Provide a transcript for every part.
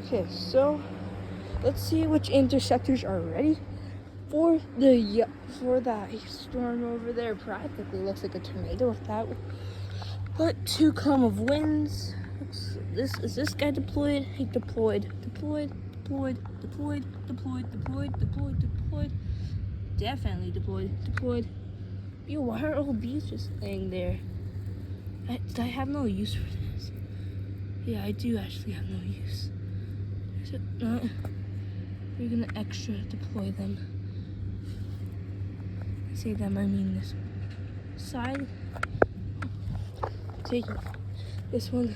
Okay, so let's see which interceptors are ready for that storm over there. Practically looks like a tornado with that. But 2 column of winds. Is this guy deployed? He deployed. Definitely deployed. Yo, why are all these just laying there? I have no use for this. Yeah, I do actually have no use. Is it not? We're gonna extra deploy them. I say them, I mean this side. Take this one.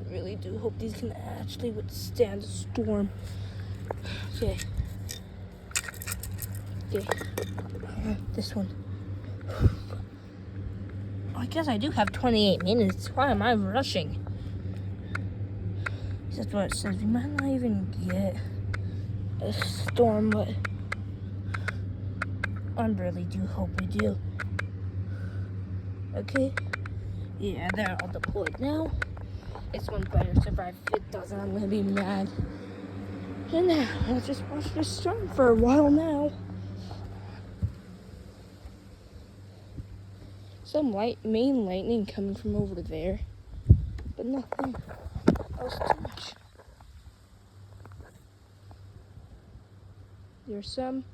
I really do hope these can actually withstand a storm. Okay. This one. I guess I do have 28 minutes. Why am I rushing? That's what it says. We might not even get a storm, but I really do hope we do. Okay. Yeah, they're all deployed now. This one better survive. If it doesn't, I'm gonna be mad. And now, I'll just watch this storm for a while now. Some main lightning coming from over there, but nothing else too much. There's some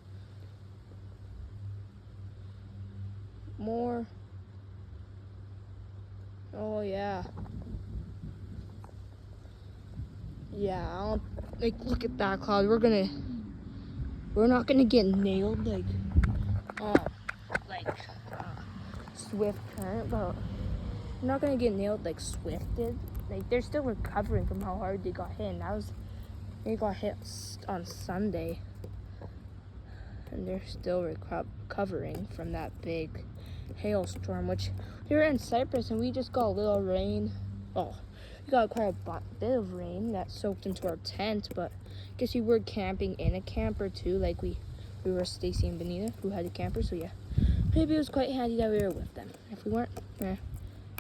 more. Oh yeah. Yeah, like look at that cloud. We're not gonna get nailed like Swift current, but we're not gonna get nailed like Swift did. Like they're still recovering from how hard they got hit. And they got hit on Sunday, and they're still recovering from that big hailstorm. Which we were in Cyprus and we just got a little rain. Oh, we got quite a bit of rain that soaked into our tent. But I guess we were camping in a camper too. Like we were Stacy and Benita who had a camper. So yeah. Maybe it was quite handy that we were with them. If we weren't,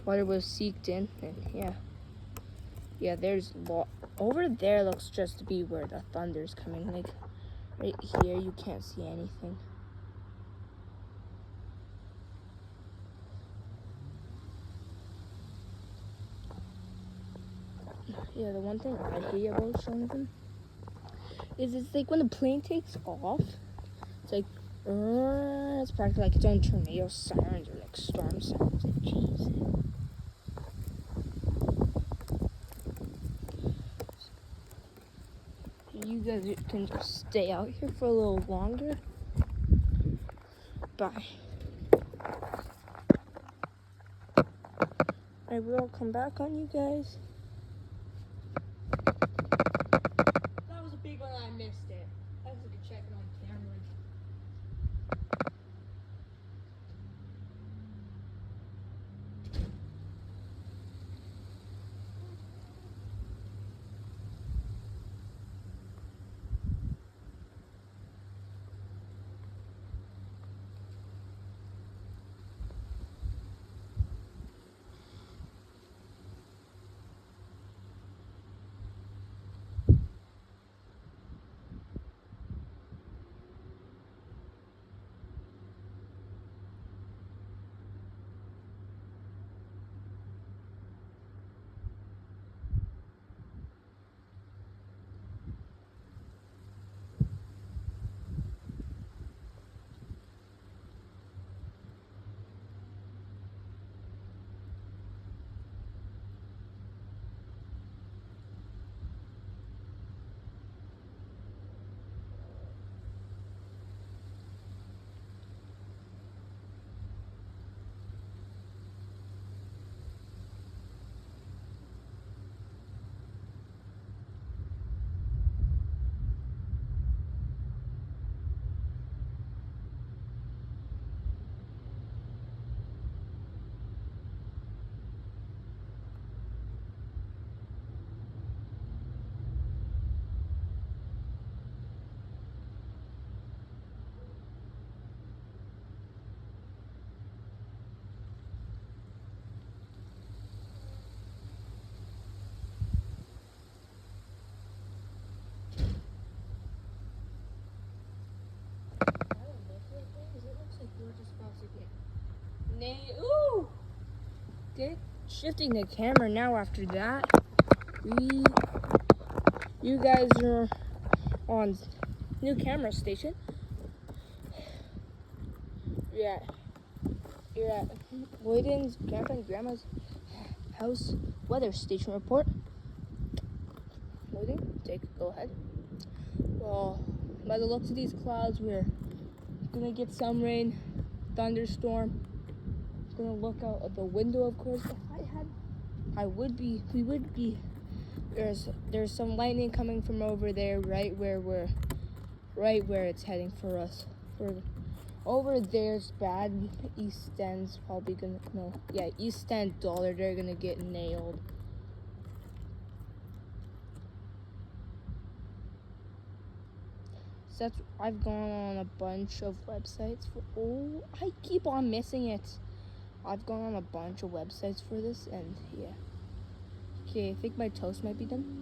water was seeped in, and yeah. There's over there looks just to be where the thunder's coming. Like right here, you can't see anything. Yeah, the one thing I hate about Shaunavon is it's like when the plane takes off, it's like. It's practically like its own tornado sirens or like storm sirens. Like, jeez. You guys can just stay out here for a little longer. Bye. I will come back on you guys. That was a big one. I missed it. I have to check it on camera. It looks like we're just about to get ooh! Okay, shifting the camera now after that. You guys are on new camera station. You're at Lloyd's grandpa and grandma's house weather station report. Loading, go ahead. Well, by the looks of these clouds, we're gonna get some rain, thunderstorm. Gonna look out of the window, of course. We would be. There's some lightning coming from over there, right where it's heading for us. Over there's bad. EastEnd's probably gonna EastEnd Dollar. They're gonna get nailed. So I've gone on a bunch of websites I keep on missing it. I've gone on a bunch of websites for this, and yeah. Okay, I think my toast might be done.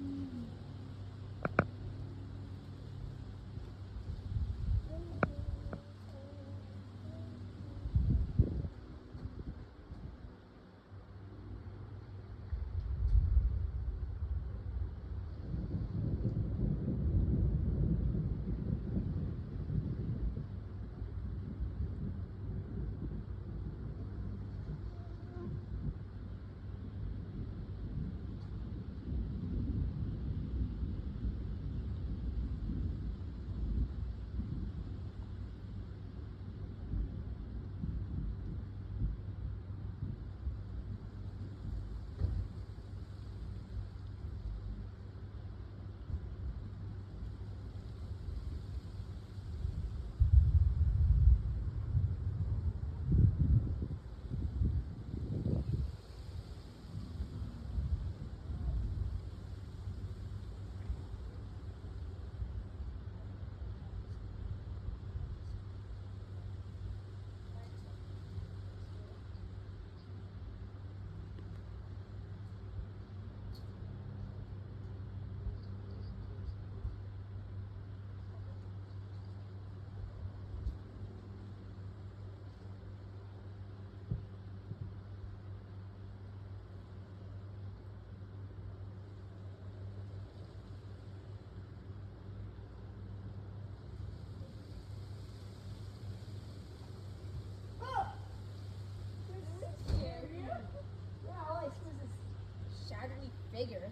Bigger.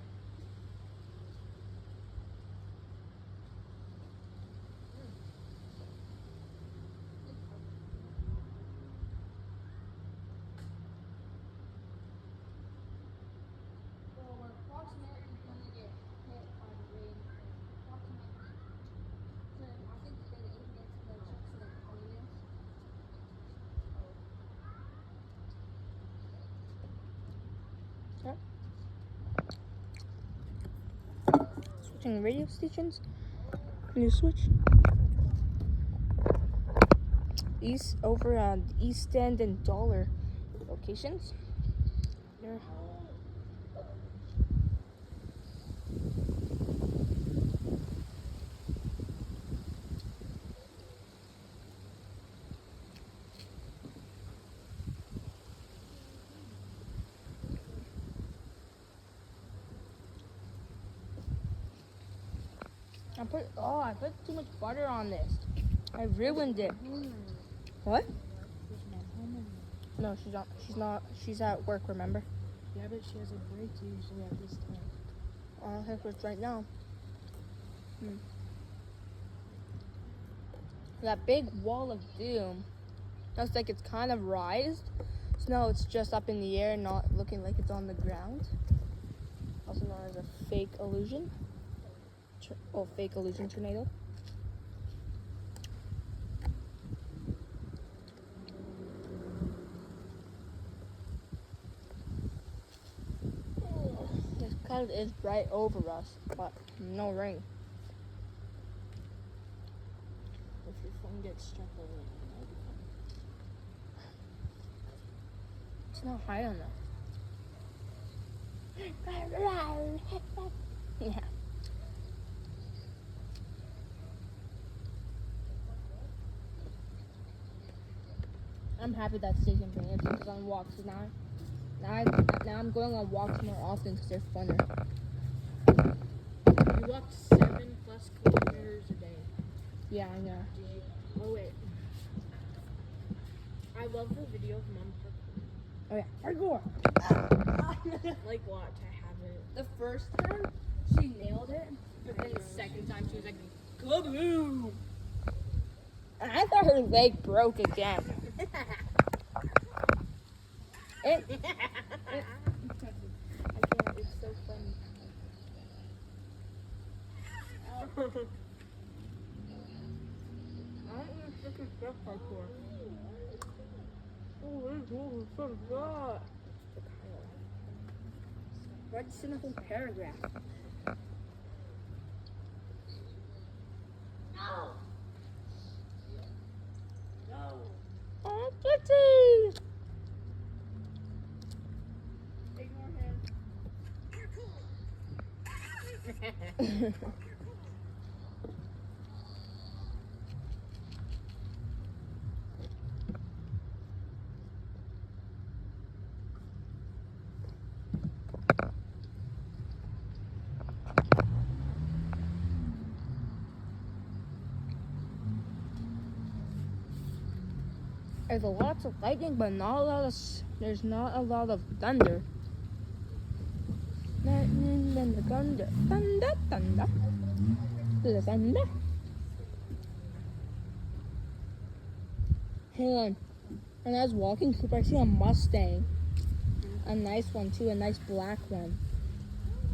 Well, we're approximately going to get hit by the rain. Approximately. I think it's going to 8 minutes and then checks in like 20 minutes. Okay. Switching radio stations. New switch. Over on EastEnd and Dollar locations. There. I put too much butter on this. I ruined it. What? No, she's not. She's at work, remember? Yeah, but she has a break usually at this time. I think it's right now. That big wall of doom looks like it's kind of rised. So now it's just up in the air, not looking like it's on the ground. Also known as a fake illusion. Fake illusion tornado. This cloud is right over us, but no rain. If your phone gets struck over, It's not high enough. Yeah. I'm happy that's taking me on walks. Now I'm going on walks more often because they're funner. You walked 7+ kilometers a day. Yeah, I know. Did you? Oh wait. I love the video of Mom parkour. Oh yeah, parkour. Like watch, I haven't. The first time she nailed it, but then the second time she was like, kaboom! And I thought her leg broke again. I can't, it's so funny. I don't even think it's just parkour. Oh, this is so good. Write a whole paragraph. No. No. Oh, Kitty! Ignore him. There's lots of lightning, but there's not a lot of thunder. Lightning and the thunder. Thunder, thunder. The thunder. Hang on. When I was walking, Cooper, I see a Mustang. A nice one, too. A nice black one.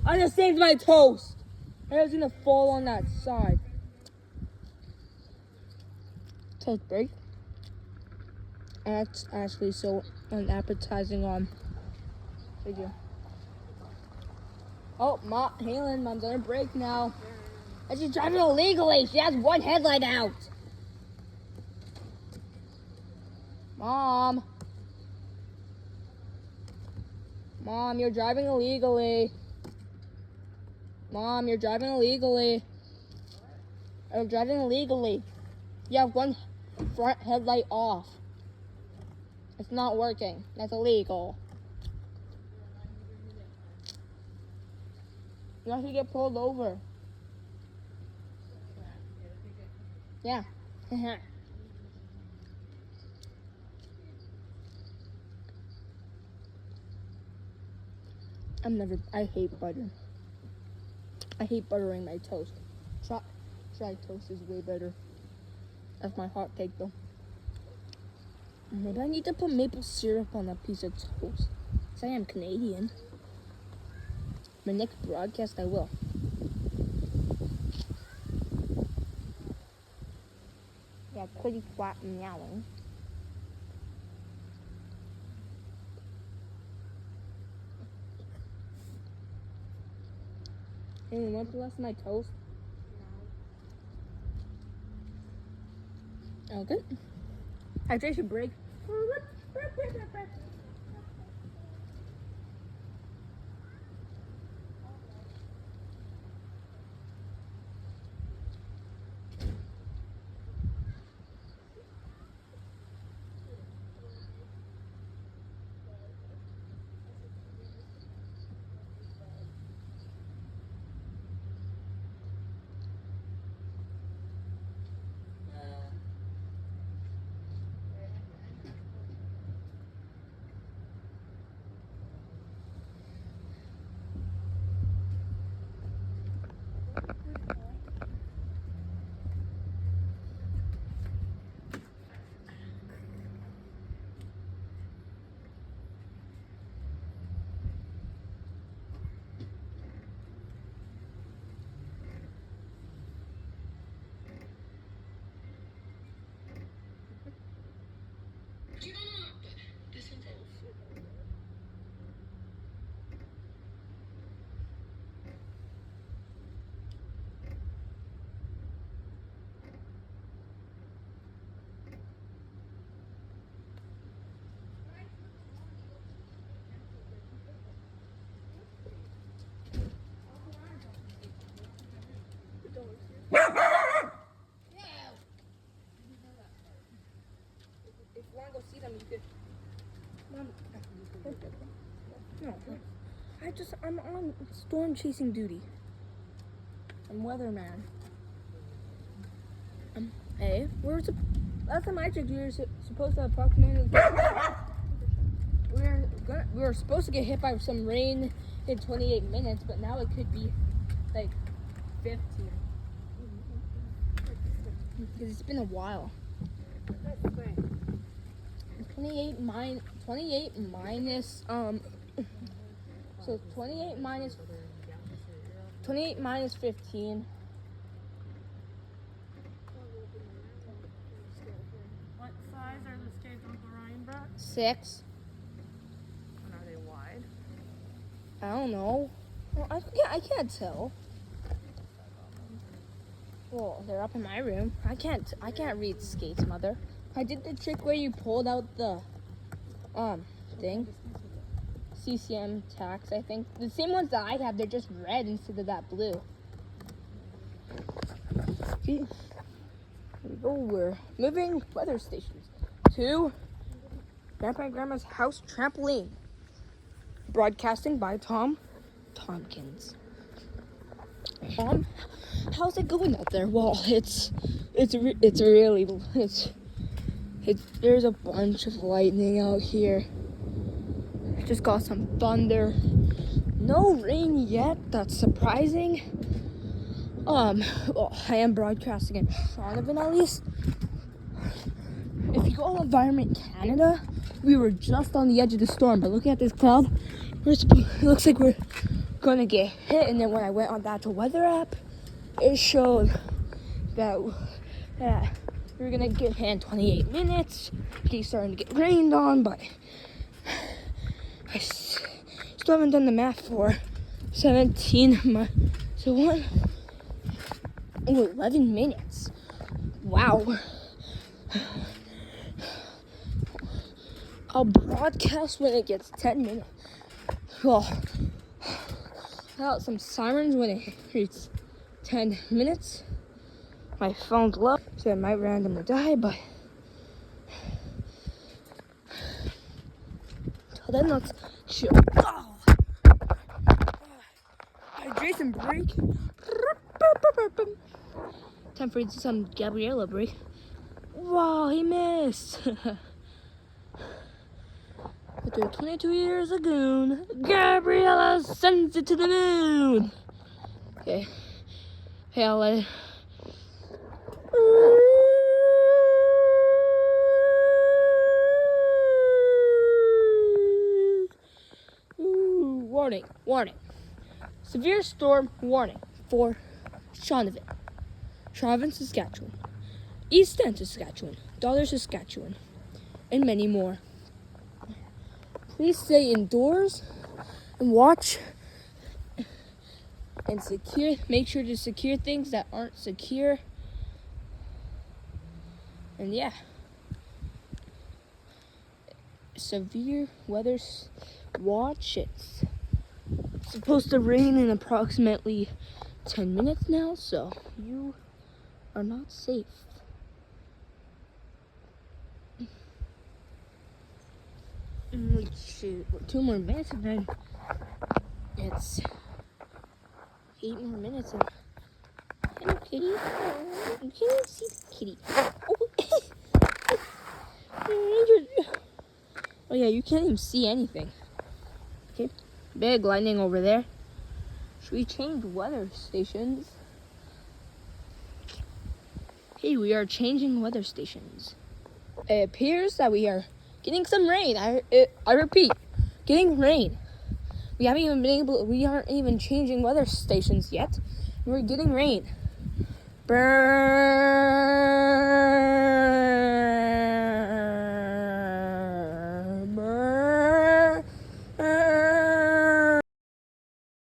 I just saved my toast. I was going to fall on that side. Toast break. That's actually so unappetizing. Thank you. Oh, Halen, Mom's on her break now. And she's driving illegally. She has one headlight out. Mom, you're driving illegally. Mom, you're driving illegally. You're driving illegally. You have one front headlight off. It's not working. That's illegal. You have to get pulled over. Yeah. I hate butter. I hate buttering my toast. Dry toast is way better. That's my hot take though. Maybe I need to put maple syrup on a piece of toast. Because I am Canadian. My next broadcast, I will. Yeah, pretty flat meowing. Hey, you want the rest of my toast? No. Okay. Hydration break. If you want to go see them, you No. I'm on storm chasing duty. I'm weatherman. Hey, last time I checked, we were supposed to approximately. We were supposed to get hit by some rain in 28 minutes, but now it could be like 15. Because it's been a while. 28 minus so 28 minus 15. What size are the skates on the Ryan brought? 6. And are they wide? I don't know. Well, I can't tell. Well, they're up in my room. I can't read skates, mother. I did the trick where you pulled out the thing. CCM tax, I think. The same ones that I have, they're just red instead of that blue. See? Here we go. We're moving weather stations to Grandpa and Grandma's house trampoline. Broadcasting by Tom Tompkins. How's it going out there? Well, it's there's a bunch of lightning out here. Just got some thunder. No rain yet. That's surprising. Well, I am broadcasting in Shaunavon at least. If you go on Environment Canada, we were just on the edge of the storm. But looking at this cloud, it looks like we're gonna get hit. And then when I went on that weather app, it showed that we were gonna get hit in 28 minutes. It's starting to get rained on, but I still haven't done the math for 17 months. So what? Oh, 11 minutes. Wow. I'll broadcast when it gets 10 minutes. Well, out some sirens when it reaches 10 minutes. My phone's low, so it might randomly die, but till then, let's chill. Oh. Hydration break. Time for some Gabriella break. Wow, he missed. After 22 years ago, Gabriella sends it to the moon. Okay. Hey, I'll let it. Warning. Severe storm warning for Shaunavon, Saskatchewan, EastEnd, Saskatchewan, Dollar, Saskatchewan, and many more. Please stay indoors and watch and make sure to secure things that aren't secure. And yeah, severe weather watch. It's supposed to rain in approximately 10 minutes now, so you are not safe. Shoot, 2 more minutes and then it's 8 more minutes. And hello, kitty. Oh, you can't even see the kitty. Oh yeah, you can't even see anything. Okay, big lightning over there. Should we change weather stations? Hey, we are changing weather stations. It appears that we are getting some rain. I repeat, getting rain. We aren't even changing weather stations yet. We're getting rain. Burn.